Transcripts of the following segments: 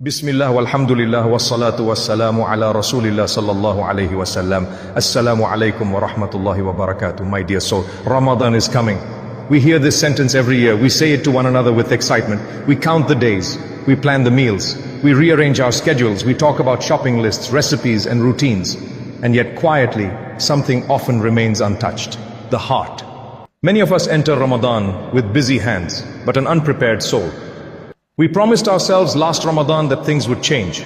Bismillah walhamdulillah wassalatu wassalamu ala rasulillah sallallahu alayhi wasallam. Assalamu alaikum wa rahmatullahi wa barakatuh. My dear soul, Ramadan is coming. We hear this sentence every year. We say it to one another with excitement. We count the days. We plan the meals. We rearrange our schedules. We talk about shopping lists, recipes and routines. And yet quietly, something often remains untouched. The heart. Many of us enter Ramadan with busy hands, but an unprepared soul. We promised ourselves last Ramadan that things would change.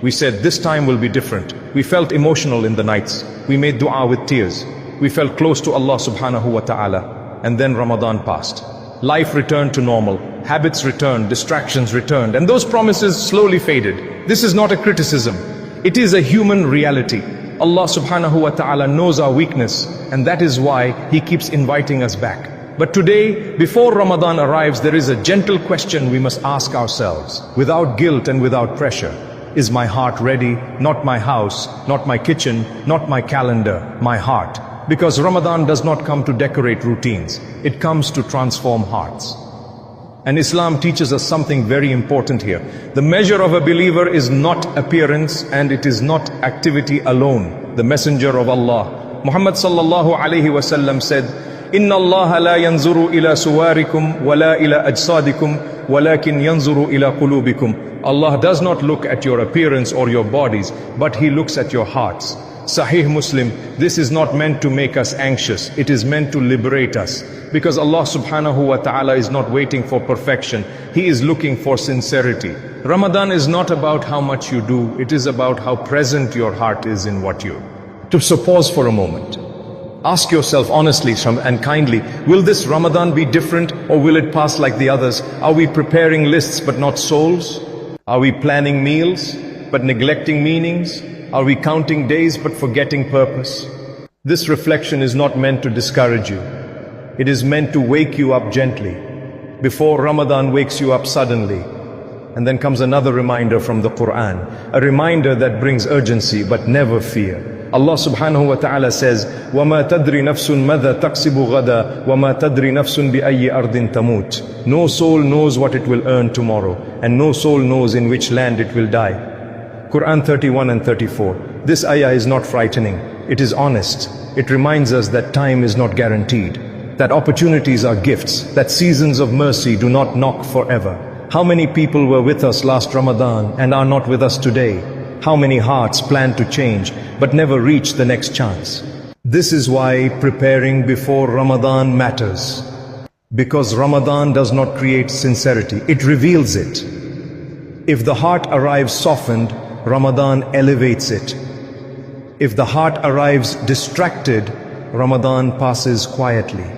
We said this time will be different. We felt emotional in the nights. We made dua with tears. We felt close to Allah subhanahu wa ta'ala. And then Ramadan passed. Life returned to normal. Habits returned. Distractions returned. And those promises slowly faded. This is not a criticism. It is a human reality. Allah subhanahu wa ta'ala knows our weakness. And that is why He keeps inviting us back. But today, before Ramadan arrives, there is a gentle question we must ask ourselves, without guilt and without pressure. Is my heart ready? Not my house, not my kitchen, not my calendar, my heart. Because Ramadan does not come to decorate routines. It comes to transform hearts. And Islam teaches us something very important here. The measure of a believer is not appearance and it is not activity alone. The Messenger of Allah, Muhammad sallallahu alayhi wasallam said, Inna Allah la yanzuru ila suwarikum wa la ila ajsadikum walakin yanzuru ila qulubikum. Allah does not look at your appearance or your bodies, but He looks at your hearts. Sahih Muslim, this is not meant to make us anxious. It is meant to liberate us. Because Allah subhanahu wa ta'ala is not waiting for perfection. He is looking for sincerity. Ramadan is not about how much you do. It is about how present your heart is in what you do. So pause for a moment. Ask yourself honestly and kindly, will this Ramadan be different or will it pass like the others? Are we preparing lists but not souls? Are we planning meals but neglecting meanings? Are we counting days but forgetting purpose? This reflection is not meant to discourage you. It is meant to wake you up gently, before Ramadan wakes you up suddenly. And then comes another reminder from the Qur'an, a reminder that brings urgency but never fear. Allah subhanahu wa ta'ala says, وَمَا تَدْرِ نَفْسٌ مَذَا تَقْسِبُ غَدًا وَمَا تَدْرِ نَفْسٌ بِأَيِّ أَرْضٍ تَمُوتُ. No soul knows what it will earn tomorrow, and no soul knows in which land it will die. Qur'an 31 and 34. This ayah is not frightening, it is honest. It reminds us that time is not guaranteed, that opportunities are gifts, that seasons of mercy do not knock forever. How many people were with us last Ramadan and are not with us today? How many hearts plan to change but never reach the next chance? This is why preparing before Ramadan matters. Because Ramadan does not create sincerity, it reveals it. If the heart arrives softened, Ramadan elevates it. If the heart arrives distracted, Ramadan passes quietly.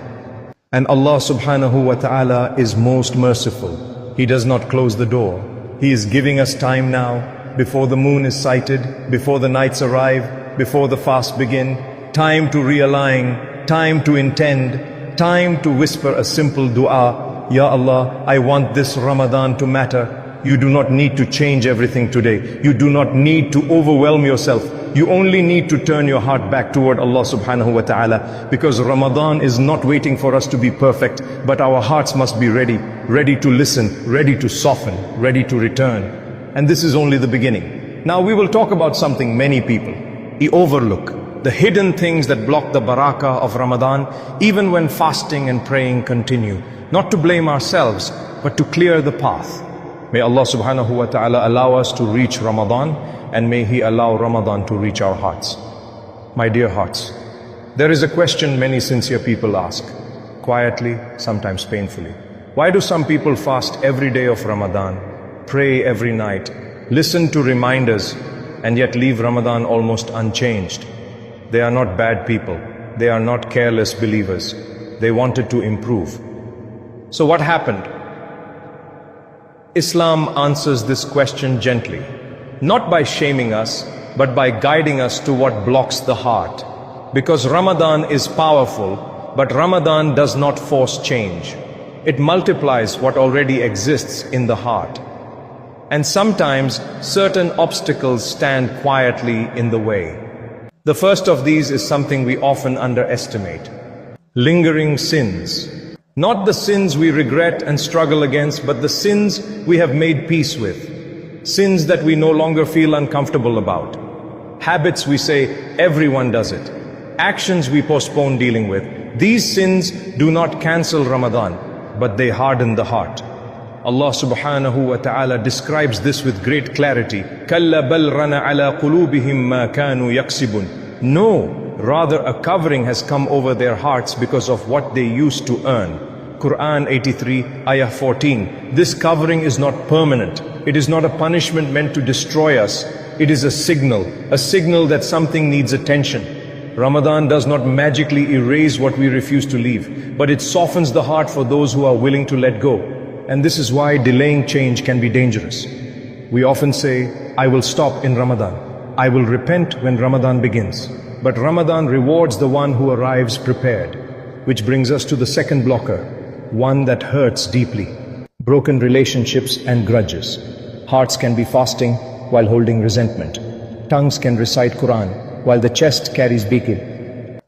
And Allah subhanahu wa ta'ala is most merciful. He does not close the door. He is giving us time now, before the moon is sighted, before the nights arrive, before the fast begin, time to realign, time to intend, time to whisper a simple dua, Ya Allah, I want this Ramadan to matter. You do not need to change everything today. You do not need to overwhelm yourself. You only need to turn your heart back toward Allah subhanahu wa ta'ala, because Ramadan is not waiting for us to be perfect, but our hearts must be ready, ready to listen, ready to soften, ready to return. And this is only the beginning. Now we will talk about something many people overlook, the hidden things that block the barakah of Ramadan, even when fasting and praying continue. Not to blame ourselves, but to clear the path. May Allah subhanahu wa ta'ala allow us to reach Ramadan, and may He allow Ramadan to reach our hearts. My dear hearts, there is a question many sincere people ask, quietly, sometimes painfully. Why do some people fast every day of Ramadan, pray every night, listen to reminders, and yet leave Ramadan almost unchanged? They are not bad people. They are not careless believers. They wanted to improve. So what happened? Islam answers this question gently, not by shaming us, but by guiding us to what blocks the heart. Because Ramadan is powerful, but Ramadan does not force change. It multiplies what already exists in the heart. And sometimes certain obstacles stand quietly in the way. The first of these is something we often underestimate: lingering sins. Not the sins we regret and struggle against, but the sins we have made peace with. Sins that we no longer feel uncomfortable about. Habits we say everyone does it. Actions we postpone dealing with. These sins do not cancel Ramadan, but they harden the heart. Allah subhanahu wa ta'ala describes this with great clarity. كَلَّا بَلْ رَنَ عَلَى قُلُوبِهِمْ مَا كَانُوا يَكْسِبُونَ. No, rather a covering has come over their hearts because of what they used to earn. Qur'an 83, ayah 14. This covering is not permanent. It is not a punishment meant to destroy us. It is a signal that something needs attention. Ramadan does not magically erase what we refuse to leave, but it softens the heart for those who are willing to let go. And this is why delaying change can be dangerous. We often say, I will stop in Ramadan. I will repent when Ramadan begins. But Ramadan rewards the one who arrives prepared. Which brings us to the second blocker, one that hurts deeply. Broken relationships and grudges. Hearts can be fasting while holding resentment. Tongues can recite Qur'an while the chest carries bitterness.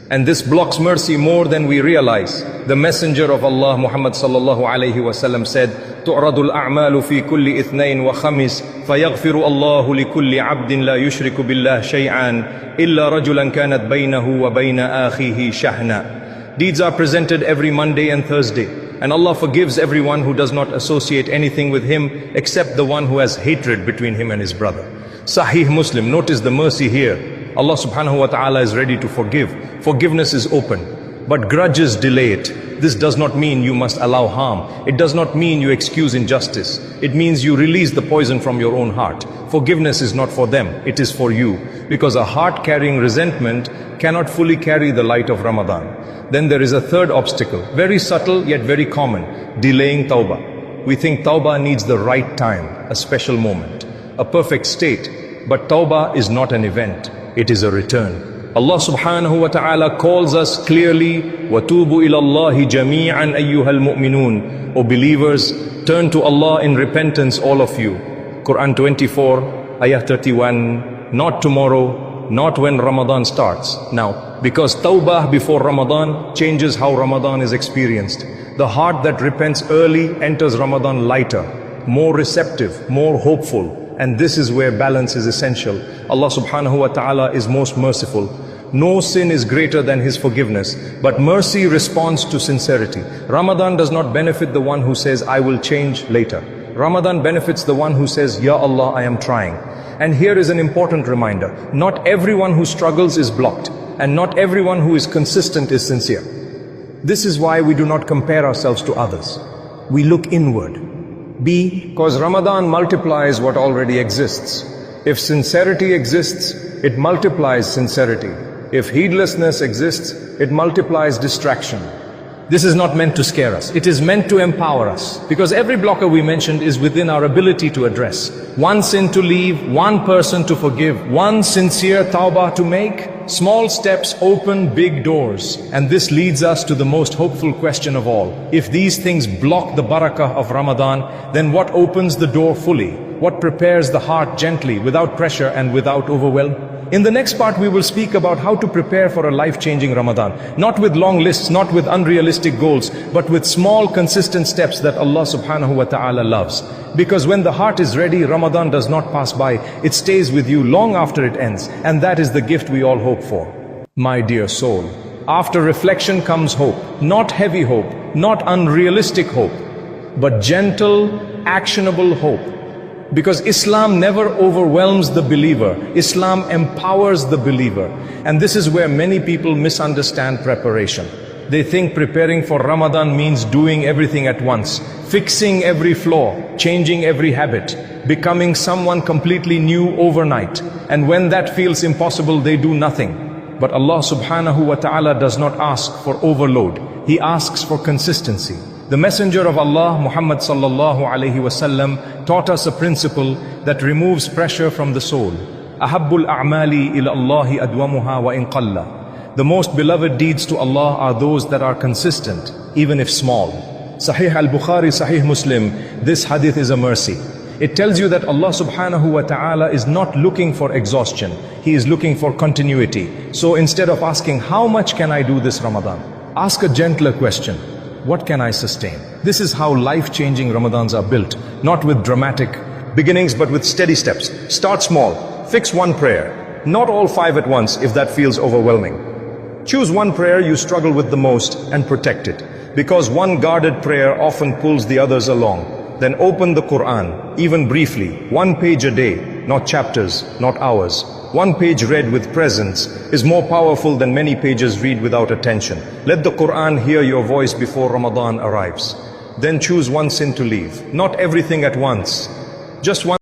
And this blocks mercy more than we realize. The Messenger of Allah Muhammad sallallahu alayhi wasallam said, تُعْرَضُ الْأَعْمَالُ فِي كُلِّ إِثْنَيْنِ وَخَمِسٍ فَيَغْفِرُ اللَّهُ لِكُلِّ عَبْدٍ لَا يُشْرِكُ بِاللَّهِ شَيْئًا إِلَّا رَجُلًا كَانَتْ بَيْنَهُ وَبَيْنَ آخِهِ شَحْنًا. Deeds are presented every Monday and Thursday. And Allah forgives everyone who does not associate anything with Him except the one who has hatred between him and his brother. Sahih Muslim, notice the mercy here. Allah subhanahu wa ta'ala is ready to forgive. Forgiveness is open, but grudges delay it. This does not mean you must allow harm. It does not mean you excuse injustice. It means you release the poison from your own heart. Forgiveness is not for them, it is for you. Because a heart carrying resentment cannot fully carry the light of Ramadan. Then there is a third obstacle, very subtle yet very common, delaying tawbah. We think tawbah needs the right time, a special moment, a perfect state. But tawbah is not an event, it is a return. Allah subhanahu wa ta'ala calls us clearly, وَتُوبُوا إِلَى اللَّهِ جَمِيعًا أَيُّهَا الْمُؤْمِنُونَ. O believers, turn to Allah in repentance, all of you. Quran 24, ayah 31, not tomorrow, not when Ramadan starts. Now, because tawbah before Ramadan changes how Ramadan is experienced. The heart that repents early enters Ramadan lighter, more receptive, more hopeful. And this is where balance is essential. Allah subhanahu wa ta'ala is most merciful. No sin is greater than His forgiveness, but mercy responds to sincerity. Ramadan does not benefit the one who says, I will change later. Ramadan benefits the one who says, Ya Allah, I am trying. And here is an important reminder. Not everyone who struggles is blocked, and not everyone who is consistent is sincere. This is why we do not compare ourselves to others. We look inward. Because Ramadan multiplies what already exists. If sincerity exists, it multiplies sincerity. If heedlessness exists, it multiplies distraction. This is not meant to scare us. It is meant to empower us. Because every blocker we mentioned is within our ability to address. One sin to leave, one person to forgive, one sincere tawbah to make. Small steps open big doors. And this leads us to the most hopeful question of all. If these things block the barakah of Ramadan, then what opens the door fully? What prepares the heart gently, without pressure and without overwhelm? In the next part, we will speak about how to prepare for a life-changing Ramadan. Not with long lists, not with unrealistic goals, but with small, consistent steps that Allah subhanahu wa ta'ala loves. Because when the heart is ready, Ramadan does not pass by. It stays with you long after it ends. And that is the gift we all hope for. My dear soul, after reflection comes hope. Not heavy hope, not unrealistic hope, but gentle, actionable hope. Because Islam never overwhelms the believer. Islam empowers the believer. And this is where many people misunderstand preparation. They think preparing for Ramadan means doing everything at once, fixing every flaw, changing every habit, becoming someone completely new overnight. And when that feels impossible, they do nothing. But Allah subhanahu wa ta'ala does not ask for overload. He asks for consistency. The Messenger of Allah, Muhammad sallallahu alayhi wasallam, taught us a principle that removes pressure from the soul. Ahabbul a'mali ila Allahi adwamuha wa in qalla. The most beloved deeds to Allah are those that are consistent, even if small. Sahih al-Bukhari, Sahih Muslim, this hadith is a mercy. It tells you that Allah subhanahu wa ta'ala is not looking for exhaustion. He is looking for continuity. So instead of asking, how much can I do this Ramadan? Ask a gentler question. what can I sustain? This is how life-changing Ramadans are built, not with dramatic beginnings but with steady steps. Start small, fix one prayer, not all 5 at once if that feels overwhelming. Choose one prayer you struggle with the most and protect it, because one guarded prayer often pulls the others along. Then open the Qur'an, even briefly, 1 page a day, not chapters, not hours. 1 page read with presence is more powerful than many pages read without attention. Let the Qur'an hear your voice before Ramadan arrives. Then choose one sin to leave, not everything at once, just one.